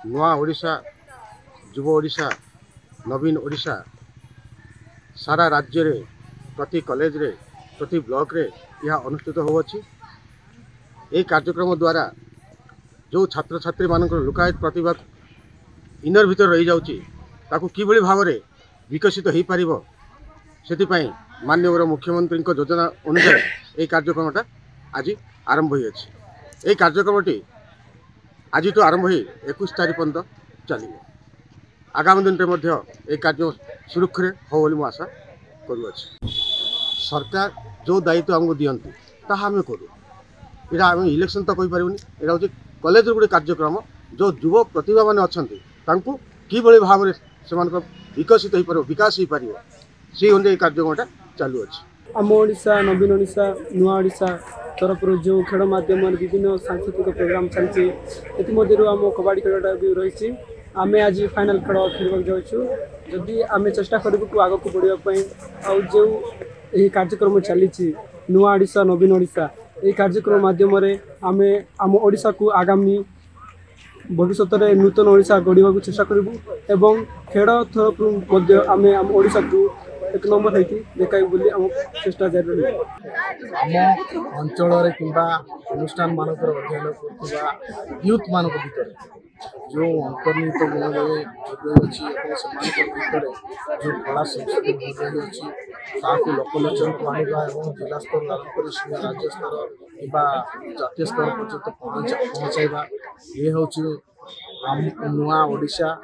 नुआ ओडिशा युव ओडिशा नवीन ओडिशा सारा राज्य रे प्रति कॉलेज रे प्रति ब्लॉक रे यह अनुष्ठित होउछि। ए कार्यक्रम द्वारा जो छात्र छात्री मान लुकायत प्रतिभा इनर भीतर रही जाउछि ताकू किभଳି भाव रे विकसित हो पारिब सेतिपई माननीय मुख्यमंत्री योजना अनुसार ये कार्यक्रमटा आज आरंभ हो। ये कार्यक्रमटी आज तो आरंभ हो 21 तारीख पर्यंत चलो। आगामी दिन में ये कार्य सुरक्षित हो बोली मुझे आशा करुँच। सरकार जो दायित्व आमको दियंती ताहा आम करूँ। यहाँ आम इलेक्शन तो कहीपर यहाँ हूँ कॉलेज गोटे कार्यक्रम जो युव प्रतिभा मैंने अच्छा कि भाव में से विकसित हो पार विकास हो पार से अनुसार कार्यक्रमटा चालू अच्छी। आम ओडिशा नवीन ओडिशा नुआ ओडिशा तरफ जो खेल माध्यम विभिन्न सांस्कृतिक प्रोग्राम चलती आम कबाड़ी खेलटा भी रही। आम आज फाइनाल खेल खेल जाऊँ जदि आम चेष्टा करूँ आग को बढ़ापी आ जो यही कार्यक्रम चली नुआ ओडिशा नवीन ओडिशा ये कार्यक्रम माध्यम आम आम ओडिशा को आगामी भविष्य में नूतन ओडिशा गढ़ा चेष्टा करूँ एवं खेल तरफ आम आम ओडिशा को एक नंबर है देखा बोली आम चेष्टा जारी रही। आम अंचल कि अनुष्ठान मानक अध्ययन कर यूथ मान भर जो अंतर्निहित गुणवली अच्छी भितर जो कला संस्कृति गुणवली अच्छी लोकलोचन को आने जिला स्तर आरंभ कर राज्य स्तर कि जातीय स्तर पर्यंत पहुँचाइबा ये हूँ नुआ ओडिशा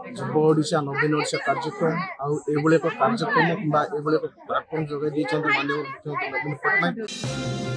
युव ओडिशा नवीन ओडिशा कार्यक्रम आउ एक कार्यक्रम कि प्लाटफर्म जोगाई माननीय मुख्यमंत्री नवीन पट्टनायक।